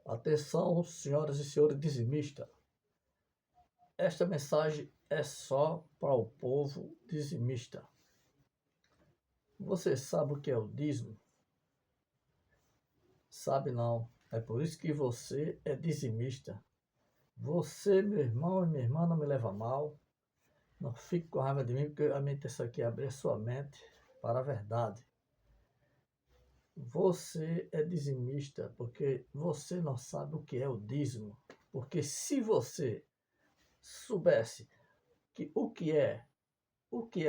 Atenção, senhoras e senhores dizimistas. Esta mensagem é só para o povo dizimista. Você sabe o que é o dízimo? Sabe não. É por isso que você é dizimista. Você, meu irmão e minha irmã, não me leva a mal. Não fique com raiva de mim, porque a minha intenção aqui é abrir sua mente para a verdade. Você é dizimista porque você não sabe o que é o dízimo. Porque se você soubesse o que é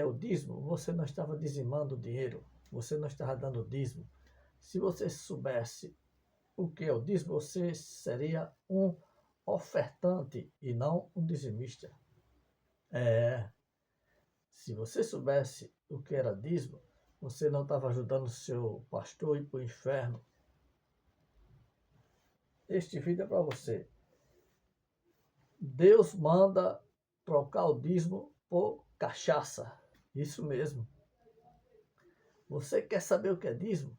o dízimo, você não estava dizimando o dinheiro, você não estava dando dízimo. Se você soubesse o que é o dízimo, você seria um ofertante e não um dizimista. Se você soubesse o que era dízimo, você não estava ajudando o seu pastor a ir para o inferno. Este vídeo é para você. Deus manda trocar o dízimo por cachaça. Isso mesmo. Você quer saber o que é dízimo?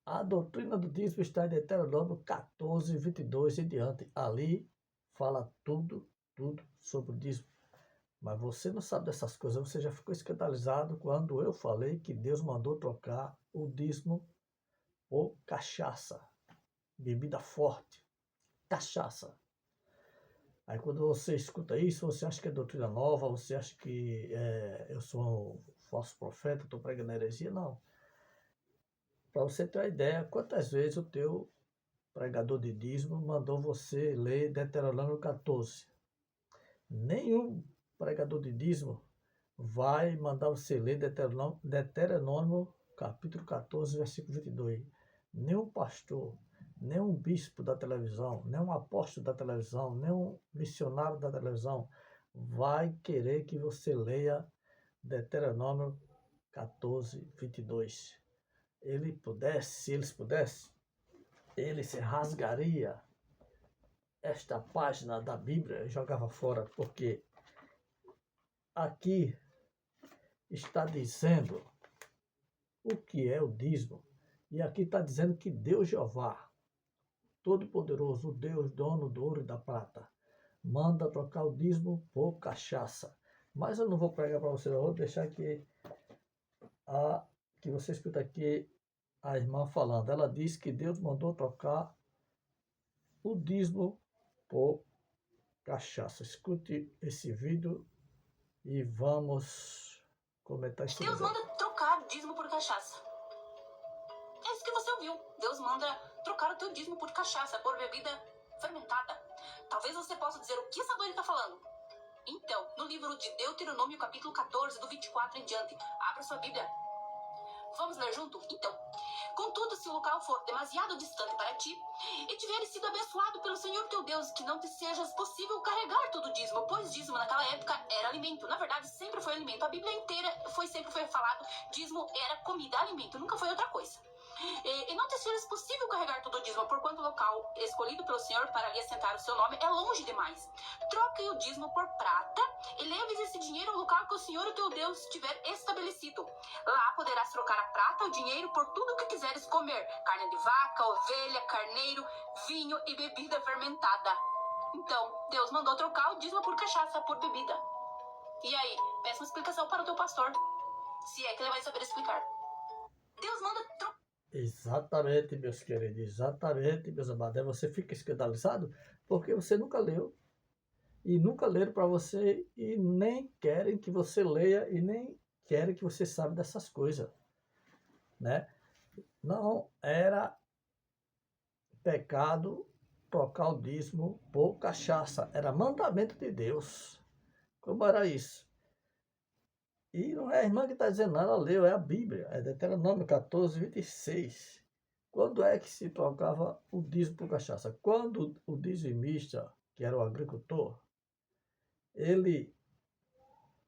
A doutrina do dízimo está em Deuteronômio 14, 22 e diante. Ali fala tudo sobre o dízimo. Mas você não sabe dessas coisas. Você já ficou escandalizado quando eu falei que Deus mandou trocar o dízimo por cachaça. Bebida forte. Cachaça. Aí quando você escuta isso, você acha que é doutrina nova, você acha que eu sou um falso profeta, estou pregando heresia? Não. Para você ter uma ideia, quantas vezes o teu pregador de dízimo mandou você ler Deuteronômio 14. Nenhum pregador de dízimo vai mandar você ler Deuteronômio capítulo 14, versículo 22. Nenhum pastor, nenhum bispo da televisão, nenhum apóstolo da televisão, nenhum missionário da televisão vai querer que você leia Deuteronômio 14, 22. Se eles pudessem, ele se rasgaria esta página da Bíblia e jogava fora, porque aqui está dizendo o que é o dízimo. E aqui está dizendo que Deus Jeová, Todo-Poderoso, o Deus dono do ouro e da prata, manda trocar o dízimo por cachaça. Mas eu não vou pregar para você, eu vou deixar que você escuta aqui a irmã falando. Ela diz que Deus mandou trocar o dízimo por cachaça. Escute esse vídeo e vamos comentar isso. Deus manda trocar dízimo por cachaça. É isso que você ouviu. Deus manda trocar o teu dízimo por cachaça, por bebida fermentada. Talvez você possa dizer o que essa doida está falando. Então, no livro de Deuteronômio, capítulo 14, do 24 em diante, abra sua Bíblia. Vamos ler junto? Então, contudo, se o local for demasiado distante para ti, e tiveres sido abençoado pelo Senhor teu Deus, que não te sejas possível carregar todo o dízimo, pois dízimo naquela época era alimento. Na verdade, sempre foi alimento. A Bíblia inteira sempre foi falado, dízimo era comida, alimento, nunca foi outra coisa. E não te sejas possível carregar todo o dízimo, porquanto o local escolhido pelo Senhor para ali assentar o seu nome é longe demais. Troque o dízimo por prata e leves esse dinheiro ao local que o Senhor, o teu Deus, tiver estabelecido. Lá poderás trocar a prata, o dinheiro, por tudo o que quiseres comer: carne de vaca, ovelha, carneiro, vinho e bebida fermentada. Então, Deus mandou trocar o dízimo por cachaça, por bebida. E aí, peça uma explicação para o teu pastor, se é que ele vai saber explicar. Deus manda trocar. Exatamente, meus queridos, exatamente, meus amados. Aí você fica escandalizado porque você nunca leu. E nunca leram para você e nem querem que você leia e nem querem que você saiba dessas coisas, né? Não era pecado trocar o dízimo por cachaça, era mandamento de Deus. Como era isso? E não é a irmã que está dizendo, não, ela leu, é a Bíblia, é Deuteronômio 14, 26. Quando é que se trocava o dízimo por cachaça? Quando o dizimista, que era o agricultor, ele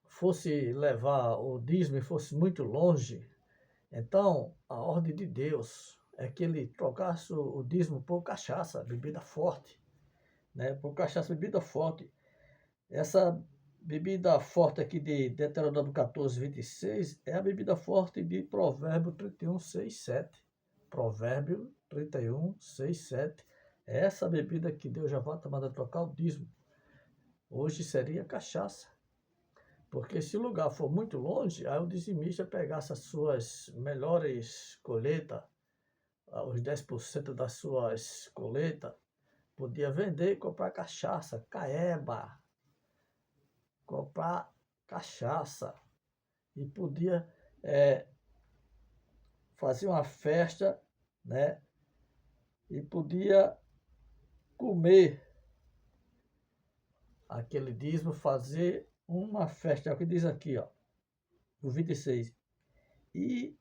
fosse levar o dízimo e fosse muito longe, então a ordem de Deus é que ele trocasse o dízimo por cachaça, bebida forte, né? Por cachaça, bebida forte. Essa bebida forte aqui de Deuteronômio 14, 26 é a bebida forte de Provérbio 31, 6, 7. Provérbio 31, 6, 7 Essa bebida que Deus já vai mandar trocar o dízimo, hoje seria cachaça. Porque se o lugar for muito longe, aí o dizimista pegasse as suas melhores colheitas, os 10% das suas colheitas, podia vender e comprar cachaça, caeba, comprar cachaça. E podia fazer uma festa, né? E podia comer aquele dízimo, fazer uma festa. É o que diz aqui, ó, o 26. E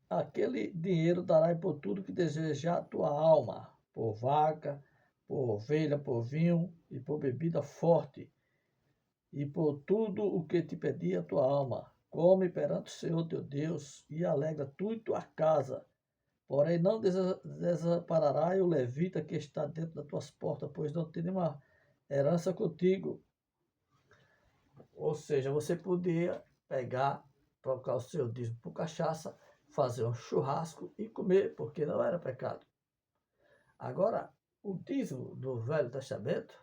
aquele dinheiro dará por tudo que desejar a tua alma, por vaca, por ovelha, por vinho e por bebida forte, e por tudo o que te pedir a tua alma. Come perante o Senhor teu Deus e alegra tu e tua casa. Porém, não desamparará o levita que está dentro das tuas portas, pois não tem nenhuma herança contigo. Ou seja, você podia pegar, trocar o seu dízimo por cachaça, fazer um churrasco e comer, porque não era pecado. Agora, o dízimo do Velho Testamento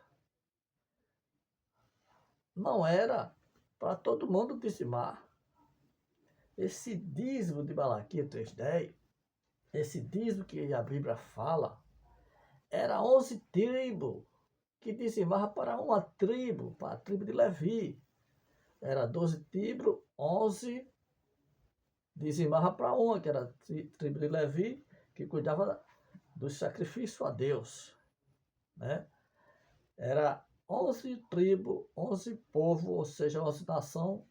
não era para todo mundo dizimar. Esse dízimo de Malaquias 3,10, esse dízimo que a Bíblia fala, era 11 tribos que dizimava para uma tribo, para a tribo de Levi. Era 12 tribos, 11 dizimava para uma, que era a tribo de Levi, que cuidava do sacrifício a Deus, né? Era 11 tribos, 11 povos, ou seja, 11 nações,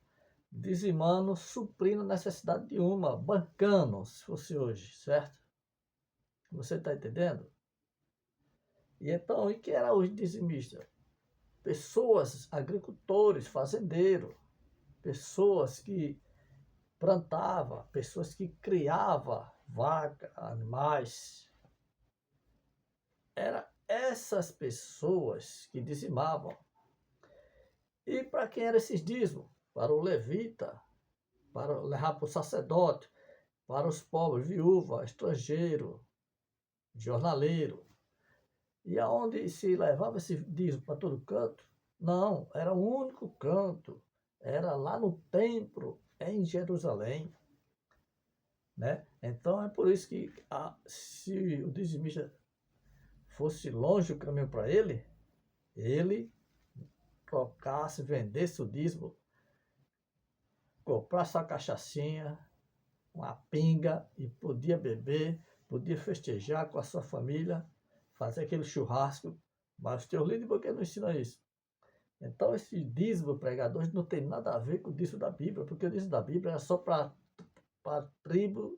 dizimando, suprindo a necessidade de uma, bancando, se fosse hoje, certo? Você está entendendo? E então, e que eram os dizimistas? Pessoas, agricultores, fazendeiros, pessoas que plantavam, pessoas que criavam vaca, animais. Eram essas pessoas que dizimavam. E para quem eram esses dízimos? Para o levita, para levar para o sacerdote, para os pobres, viúva, estrangeiro, jornaleiro. E aonde se levava esse dízimo para todo canto? Não, era um único canto. Era lá no templo, em Jerusalém. Né? Então é por isso que se o dizimista fosse longe o caminho para ele trocasse, vendesse o dízimo, comprasse uma cachaçinha, uma pinga e podia beber, podia festejar com a sua família, fazer aquele churrasco, mas os teus líderes por que não ensinam isso? Então esse dízimo pregador não tem nada a ver com o dízimo da Bíblia, porque o dízimo da Bíblia é só para a tribo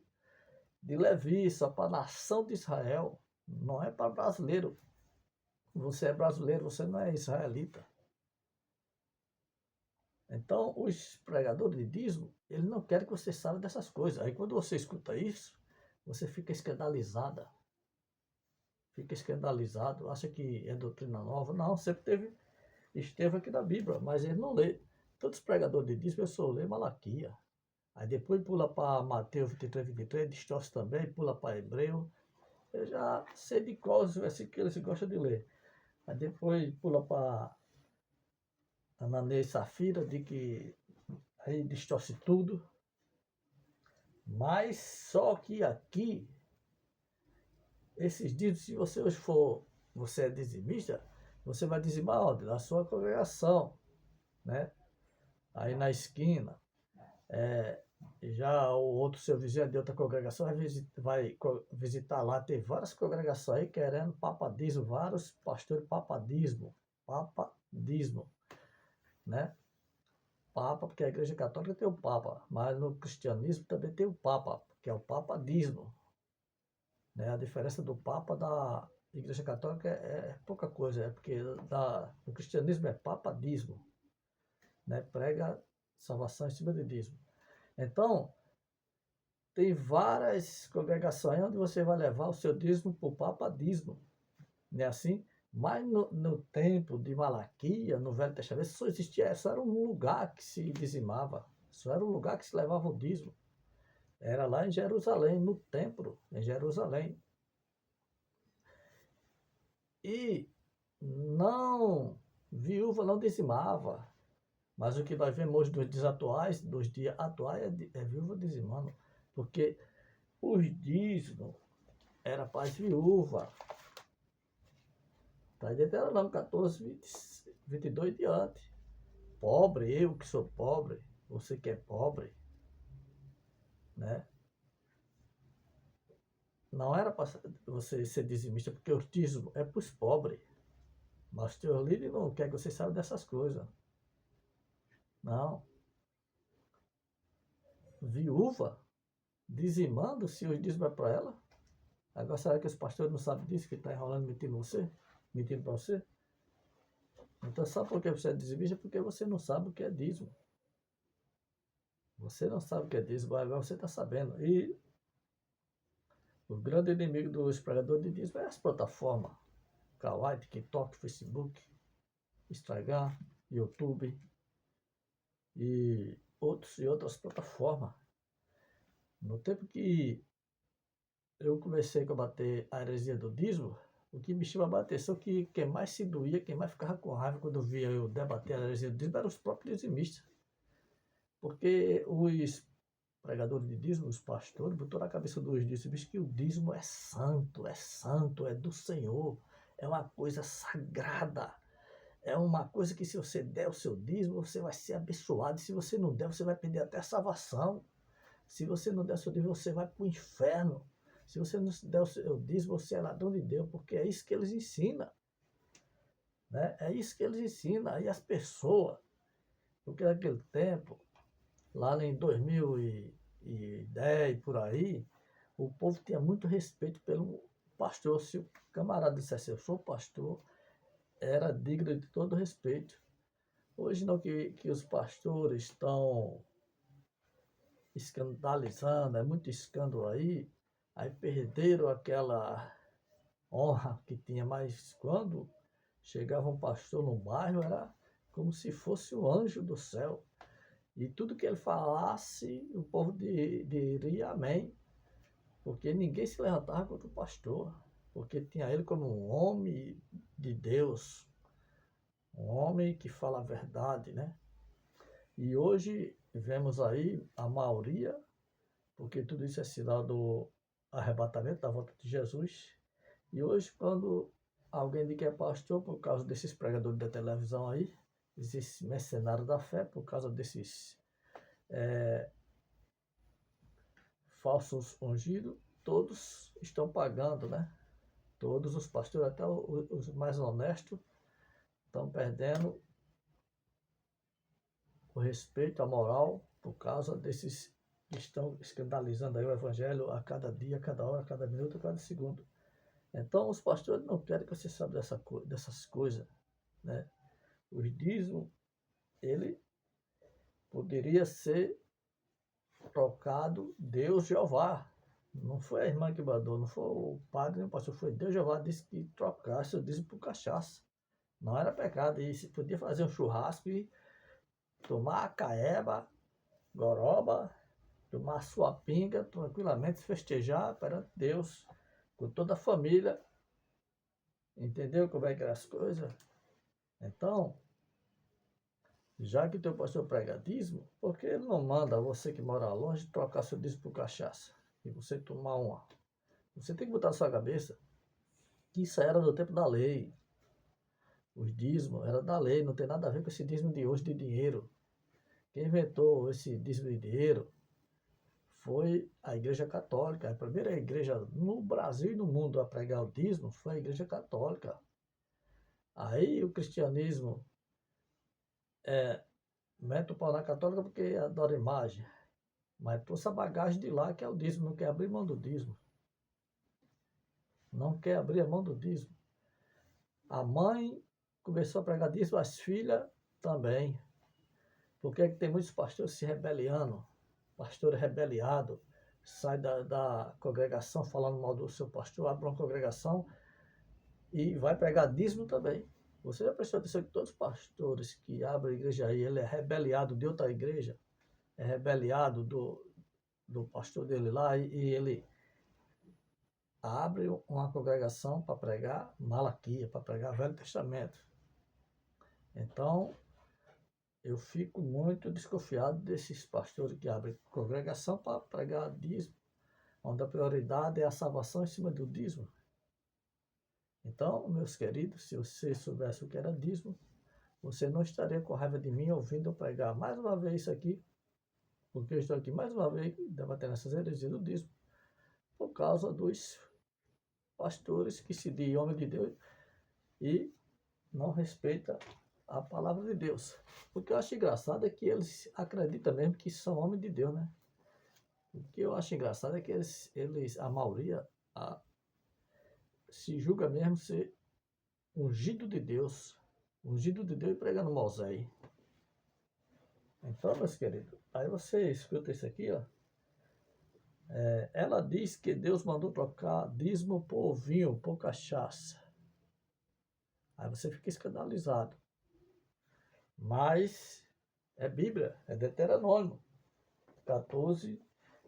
de Levi, só para a nação de Israel, não é para brasileiro. Você é brasileiro, você não é israelita. Então, os pregadores de dízimo, eles não querem que você saiba dessas coisas. Aí, quando você escuta isso, você fica escandalizada. Fica escandalizado, acha que é doutrina nova. Não, sempre esteve aqui na Bíblia, mas ele não lê. Todos os pregadores de dízimo, eu só lê Malaquias. Aí depois pula para Mateus 23, distorce também, pula para Hebreu. Eu já sei de qual os versículos que eles gostam de ler. Aí depois pula para Ananias e Safira, de que aí distorce tudo. Mas só que aqui, esses dízimos, se você hoje você é dizimista, você vai dizimar onde? Na sua congregação, né? Aí na esquina. Já o outro seu vizinho de outra congregação vai visitar lá, tem várias congregações aí querendo papadismo, vários pastores papadismo, né? Papa, porque a igreja católica tem o Papa, mas no cristianismo também tem o Papa, que é o papadismo. Né? A diferença do Papa da igreja católica é pouca coisa, é porque no cristianismo é papadismo, né? Prega salvação em cima de dízimo. Então, tem várias congregações onde você vai levar o seu dízimo para o papadismo, não é assim? Mas no tempo de Malaquias, no Velho Testamento, só existia, só era um lugar que se dizimava, só era um lugar que se levava o dízimo. Era lá em Jerusalém, no templo, em Jerusalém. E não, viúva não dizimava. Mas o que nós vemos hoje dos dias atuais, é viúva dizimando. Porque os dízimos era para as viúvas. Está em Deuteronômio 14, 22 diante. Pobre, eu que sou pobre, você que é pobre, né? Não era para você ser dizimista, porque o dízimo é para os pobres. Mas o teu líder não quer que você saiba dessas coisas. Não. Viúva, dizimando, se os dízimos é para ela. Agora, será que os pastores não sabem disso, que está enrolando, mentindo você? Mentindo para você? Então, sabe por que você é dizimista? Porque você não sabe o que é dízimo. Você não sabe o que é dízimo, agora você está sabendo. E o grande inimigo dos pregadores de dízimo é as plataformas. Kawaii, TikTok, Facebook, Instagram, YouTube e outras plataformas. No tempo que eu comecei a combater a heresia do dízimo, o que me chamava a atenção é que quem mais se doía, quem mais ficava com raiva quando via eu debater a heresia do dízimo eram os próprios dizimistas. Porque os pregadores de dízimo, os pastores, botou na cabeça dos dizimistas que o dízimo é santo, é do Senhor, é uma coisa sagrada. É uma coisa que se você der o seu dízimo, você vai ser abençoado. E se você não der, você vai perder até a salvação. Se você não der o seu dízimo, você vai para o inferno. Se você não der o seu dízimo, você é ladrão de Deus, porque é isso que eles ensinam. Né? É isso que eles ensinam. Aí as pessoas, porque naquele tempo, lá em 2010, por aí, o povo tinha muito respeito pelo pastor. Se o camarada dissesse, eu sou pastor, era digno de todo respeito. Hoje não, que os pastores estão escandalizando, é muito escândalo aí perderam aquela honra que tinha, mas quando chegava um pastor no bairro, era como se fosse um anjo do céu. E tudo que ele falasse, o povo diria amém, porque ninguém se levantava contra o pastor, porque tinha ele como um homem de Deus, um homem que fala a verdade, né? E hoje vemos aí a maioria, porque tudo isso é sinal do arrebatamento, da volta de Jesus. E hoje, quando alguém diz que é pastor, por causa desses pregadores da televisão aí, esses mercenários da fé, por causa desses falsos ungidos, todos estão pagando, né? Todos os pastores, até os mais honestos, estão perdendo o respeito, a moral, por causa desses que estão escandalizando aí o evangelho a cada dia, a cada hora, a cada minuto, a cada segundo. Então, os pastores não querem que você saiba dessas coisas, né? Os dízimos, ele poderia ser trocado Deus Jeová. Não foi a irmã que mandou, não foi o padre, nem o pastor, foi Deus Jeová disse que trocasse o dízimo por cachaça. Não era pecado, e se podia fazer um churrasco e tomar a caeba, goroba, tomar a sua pinga tranquilamente, festejar perante Deus, com toda a família. Entendeu como é que eram as coisas? Então, já que teu pastor prega dízimo, por que ele não manda você que mora longe trocar seu dízimo por cachaça? E você tomar uma? Você tem que botar na sua cabeça que isso era do tempo da lei. Os dízimos era da lei, não tem nada a ver com esse dízimo de hoje de dinheiro. Quem inventou esse dízimo de dinheiro foi a Igreja Católica. A primeira igreja no Brasil e no mundo a pregar o dízimo foi a Igreja Católica. Aí o cristianismo mete o pau na católica porque adora imagem. Mas trouxe a bagagem de lá, que é o dízimo, não quer abrir mão do dízimo. Não quer abrir a mão do dízimo. A mãe começou a pregar dízimo, as filhas também. Porque tem muitos pastores se rebeliando, pastor rebeliado, sai da congregação falando mal do seu pastor, abre uma congregação e vai pregar dízimo também. Você já prestou atenção que todos os pastores que abrem a igreja aí, ele é rebeliado de outra igreja, é rebeliado do pastor dele lá, e ele abre uma congregação para pregar Malaquias, para pregar Velho Testamento. Então, eu fico muito desconfiado desses pastores que abrem congregação para pregar dízimo, onde a prioridade é a salvação em cima do dízimo. Então, meus queridos, se você soubesse o que era dízimo, você não estaria com raiva de mim ouvindo eu pregar mais uma vez isso aqui, porque eu estou aqui mais uma vez debatendo essas heresias do dízimo, por causa dos pastores que se dizem homem de Deus e não respeitam a palavra de Deus. O que eu acho engraçado é que eles acreditam mesmo que são homens de Deus, né? O que eu acho engraçado é que eles a maioria, se julga mesmo ser ungido de Deus e pregando Moisés. Então, meus queridos, aí você escuta isso aqui, ó. Ela diz que Deus mandou trocar dízimo por vinho, por cachaça. Aí você fica escandalizado. Mas é Bíblia, é Deuteronômio 14,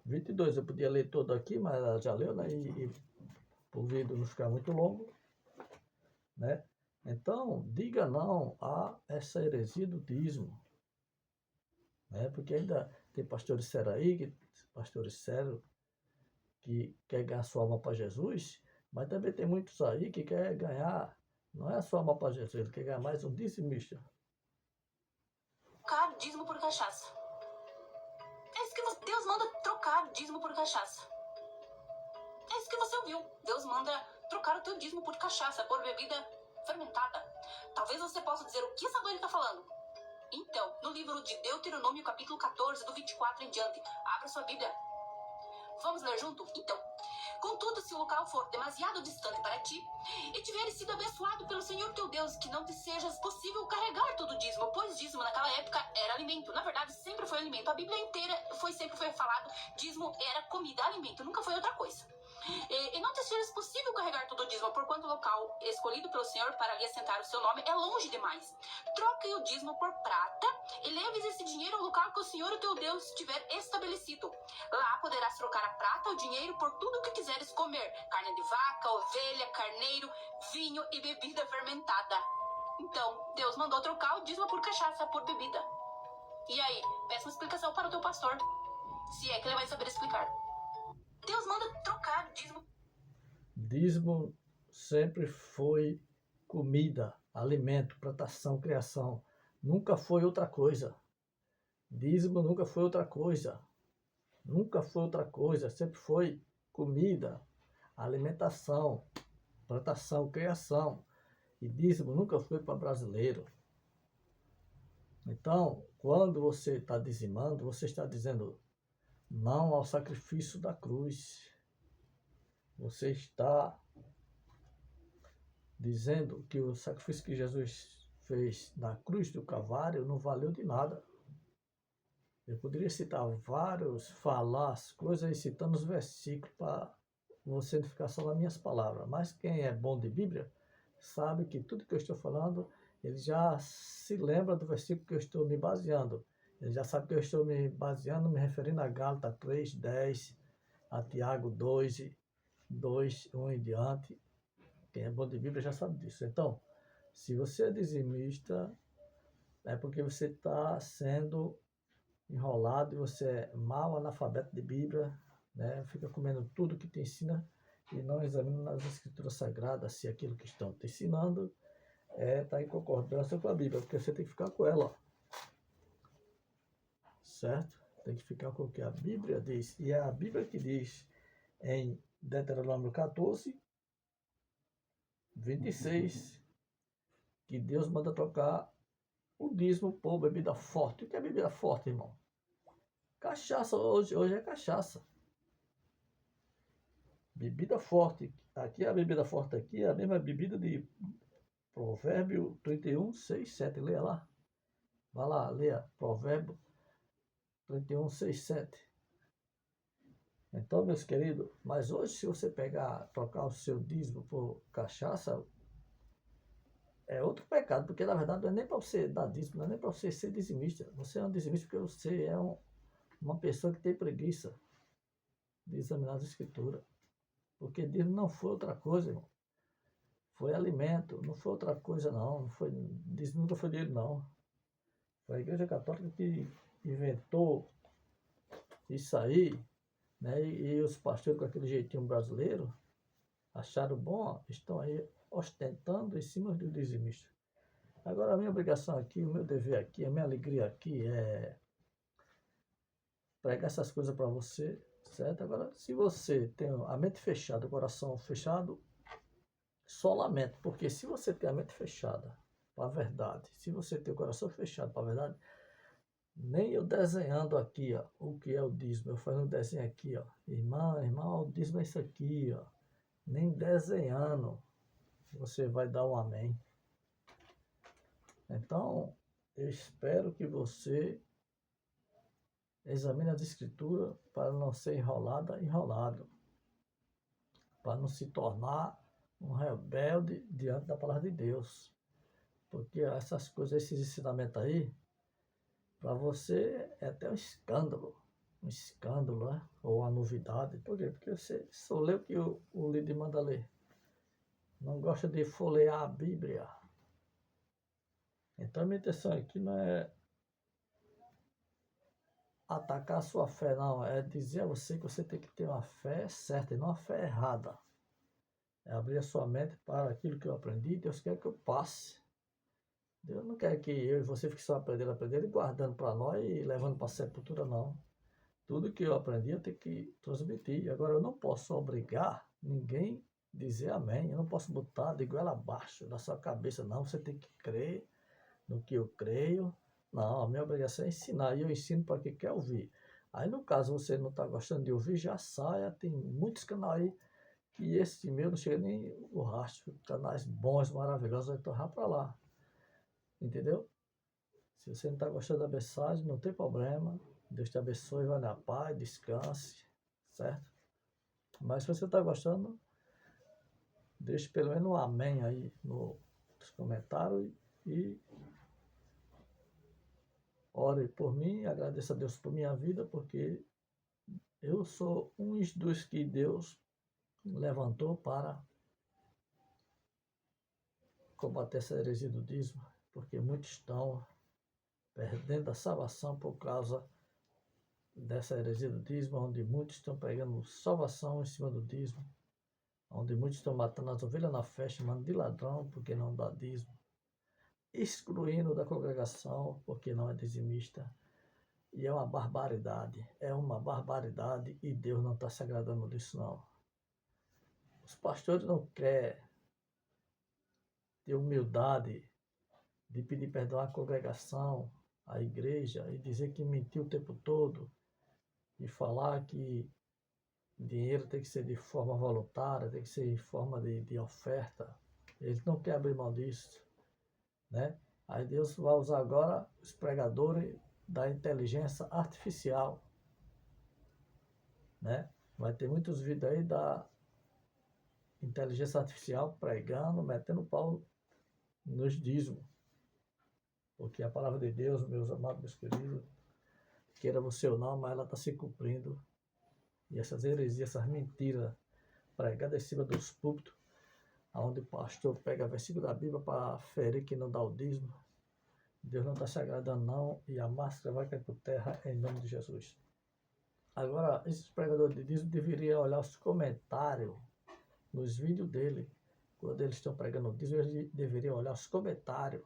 22. Eu podia ler todo aqui, mas ela já leu, né? E o vídeo não ficar muito longo, né? Então, diga não a essa heresia do dízimo, né? Porque ainda tem pastores sérios aí, pastores sérios, que quer ganhar sua alma para Jesus, mas também tem muitos aí que quer ganhar, não é a sua alma para Jesus, ele quer ganhar mais um dizimista. Trocar dízimo por cachaça. É isso que Deus manda trocar dízimo por cachaça. É isso que você ouviu. Deus manda trocar o teu dízimo por cachaça, por bebida fermentada. Talvez você possa dizer o que essa doida está falando. Então, no livro de Deuteronômio, capítulo 14, do 24 em diante, abra sua Bíblia. Vamos ler junto? Então, contudo, se o local for demasiado distante para ti, e tiveres sido abençoado pelo Senhor teu Deus, que não te sejas possível carregar todo o dízimo, pois dízimo naquela época era alimento. Na verdade, sempre foi alimento. A Bíblia inteira sempre foi falado, dízimo era comida, alimento, nunca foi outra coisa. E não te sejas possível carregar todo o dízimo, porquanto o local escolhido pelo Senhor para ali assentar o seu nome é longe demais. Troque o dízimo por prata e leves esse dinheiro ao local que o Senhor, o teu Deus, tiver estabelecido. Lá poderás trocar a prata, o dinheiro, por tudo o que quiseres comer: carne de vaca, ovelha, carneiro, vinho e bebida fermentada. Então, Deus mandou trocar o dízimo por cachaça, por bebida. E aí, peça uma explicação para o teu pastor, se é que ele vai saber explicar. Deus manda trocar dízimo. Dízimo sempre foi comida, alimento, plantação, criação. Nunca foi outra coisa. Dízimo nunca foi outra coisa. Nunca foi outra coisa. Sempre foi comida, alimentação, plantação, criação. E dízimo nunca foi para brasileiro. Então, quando você está dizimando, você está dizendo não ao sacrifício da cruz. Você está dizendo que o sacrifício que Jesus fez na cruz do Calvário não valeu de nada. Eu poderia citar falar as coisas citando os versículos para você não ficar só nas minhas palavras. Mas quem é bom de Bíblia sabe que tudo que eu estou falando, ele já se lembra do versículo que eu estou me baseando. Ele já sabe que eu estou me baseando, me referindo a Gálatas 3, 10, a Tiago 2, 1 em diante. Quem é bom de Bíblia já sabe disso. Então, se você é dizimista, é porque você está sendo enrolado e você é mal analfabeto de Bíblia, né? Fica comendo tudo que te ensina e não examina nas Escrituras Sagradas se aquilo que estão te ensinando está em concordância com a Bíblia, porque você tem que ficar com ela, ó. Certo? Tem que ficar com o que a Bíblia diz. E é a Bíblia que diz em Deuteronômio 14, 26, que Deus manda trocar o dízimo por bebida forte. O que é bebida forte, irmão? Cachaça, hoje é cachaça. Bebida forte. Aqui a bebida forte aqui é a mesma bebida de Provérbio 31, 6, 7. Leia lá. Vai lá, leia. Provérbio 31, 6, 7. Então, meus queridos, mas hoje se você trocar o seu dízimo por cachaça, é outro pecado, porque na verdade não é nem para você dar dízimo, não é nem para você ser dizimista. Você é um dizimista porque você é uma pessoa que tem preguiça de examinar as Escrituras. Porque dízimo não foi outra coisa, irmão. Foi alimento, não foi outra coisa não. Dízimo nunca foi dinheiro não. Foi a Igreja Católica que inventou isso aí, né? E os pastores com aquele jeitinho brasileiro acharam bom, estão aí ostentando em cima do dizimista. Agora a minha obrigação aqui, o meu dever aqui, a minha alegria aqui é pregar essas coisas para você, certo? Agora, se você tem a mente fechada, o coração fechado, só lamento, porque se você tem a mente fechada para a verdade, se você tem o coração fechado para a verdade, nem eu desenhando aqui, ó, o que é o dízimo, eu fazendo um desenho aqui, ó, irmão, o dízimo é isso aqui, ó, nem desenhando, você vai dar um amém. Então, eu espero que você examine as escrituras para não ser enrolado, para não se tornar um rebelde diante da palavra de Deus. Porque essas coisas, esses ensinamentos aí, para você é até um escândalo, né? Ou uma novidade. Por quê? Porque você só lê o que o líder manda ler. Não gosta de folhear a Bíblia. Então a minha intenção aqui não é atacar a sua fé, não. É dizer a você que você tem que ter uma fé certa e não uma fé errada. É abrir a sua mente para aquilo que eu aprendi. Deus quer que eu passe. Deus não quer que eu e você fique só aprendendo e guardando para nós e levando para a sepultura, não. Tudo que eu aprendi eu tenho que transmitir. Agora eu não posso obrigar ninguém a dizer amém. Eu não posso botar de goela abaixo da sua cabeça, não. Você tem que crer no que eu creio. Não, a minha obrigação é ensinar. E eu ensino para quem quer ouvir. Aí no caso você não está gostando de ouvir, já saia. Tem muitos canais aí que esse meu não chega nem o rastro. Canais bons, maravilhosos, vai torrar para lá. Entendeu? Se você não está gostando da mensagem, não tem problema. Deus te abençoe, vai na paz, descanse, certo? Mas se você está gostando, deixe pelo menos um amém aí nos comentários e ore por mim, agradeça a Deus por minha vida, porque eu sou um dos que Deus levantou para combater essa heresia do dízimo, porque muitos estão perdendo a salvação por causa dessa heresia do dízimo, onde muitos estão pegando salvação em cima do dízimo, onde muitos estão matando as ovelhas na festa, chamando de ladrão porque não dá dízimo, excluindo da congregação porque não é dizimista. E é uma barbaridade e Deus não está se agradando disso não. Os pastores não querem ter humildade de pedir perdão à congregação, à igreja, e dizer que mentiu o tempo todo, e falar que dinheiro tem que ser de forma voluntária, tem que ser em forma de oferta. Eles não querem abrir mão disso, né? Aí Deus vai usar agora os pregadores da inteligência artificial, né? Vai ter muitos vídeos aí da inteligência artificial pregando, metendo pau nos dízimos. Porque a palavra de Deus, meus amados, meus queridos, queira você ou não, mas ela está se cumprindo. E essas heresias, essas mentiras pregadas em cima dos púlpitos, onde o pastor pega versículo da Bíblia para ferir que não dá o dízimo, Deus não está se agradando não, e a máscara vai cair por terra em nome de Jesus. Agora, esses pregadores de dízimo deveriam olhar os comentários nos vídeos dele. Quando eles estão pregando o dízimo, eles deveriam olhar os comentários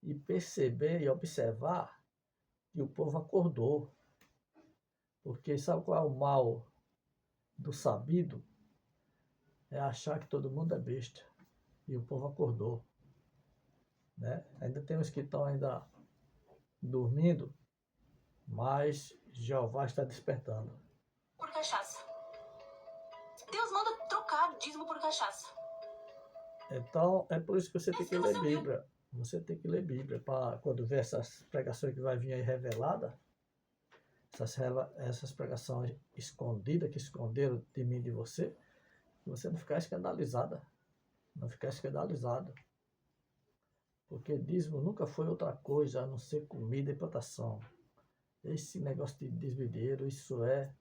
e perceber e observar que o povo acordou. Porque sabe qual é o mal do sabido? É achar que todo mundo é besta. E o povo acordou. Né? Ainda tem uns que estão ainda dormindo, mas Jeová está despertando. Por cachaça. Deus manda trocar dízimo por cachaça. Então, é por isso que você tem que ler Você Bíblia. Você tem que ler Bíblia para quando ver essas pregações que vai vir aí revelada, essas pregações escondidas que esconderam de mim e de você não ficar escandalizada. Não ficar escandalizado. Porque dízimo nunca foi outra coisa a não ser comida e plantação. Esse negócio de dízimo, isso é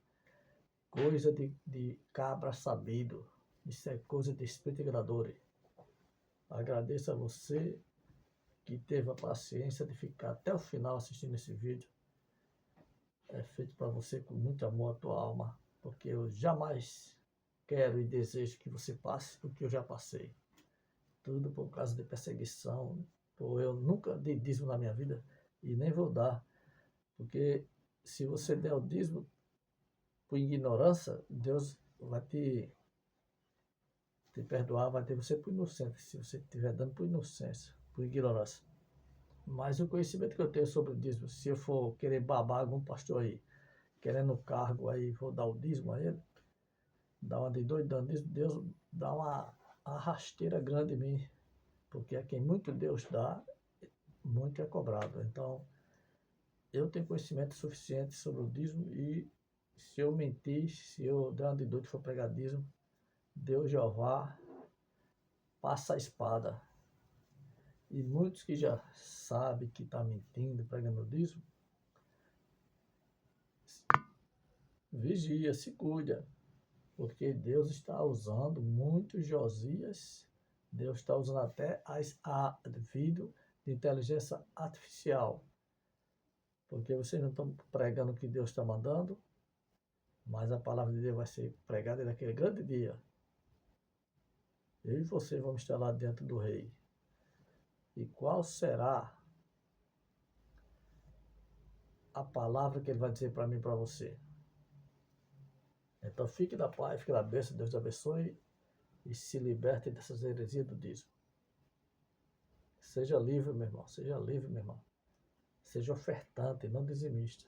coisa de cabra sabido. Isso é coisa de espírito enganador. Agradeço a você que teve a paciência de ficar até o final assistindo esse vídeo. É feito para você com muito amor à tua alma, porque eu jamais quero e desejo que você passe o que eu já passei. Tudo por causa de perseguição. Eu nunca dei dízimo na minha vida e nem vou dar, porque se você der o dízimo por ignorância, Deus vai te perdoar, vai ter você por inocente, se você estiver dando por inocência, por ignorância. Mas o conhecimento que eu tenho sobre o dízimo, se eu for querer babar algum pastor aí, querendo cargo aí, vou dar o dízimo a ele, dar uma de doido dando dízimo, Deus dá uma rasteira grande em mim, porque a quem muito Deus dá, muito é cobrado. Então, eu tenho conhecimento suficiente sobre o dízimo e se eu mentir, se eu der uma de doido e for pregar dízimo, Deus Jeová passa a espada. E muitos que já sabem que está mentindo, pregando dízimo, vigia, se cuida, porque Deus está usando muitos Josias, Deus está usando até a vídeo de inteligência artificial, porque vocês não estão pregando o que Deus está mandando, mas a palavra de Deus vai ser pregada naquele grande dia. Eu e você vamos estar lá dentro do rei. E qual será a palavra que ele vai dizer para mim e para você? Então fique na paz, fique na bênção, Deus te abençoe e se liberte dessas heresias do dízimo. Seja livre, meu irmão, seja livre, meu irmão. Seja ofertante, não dizimista.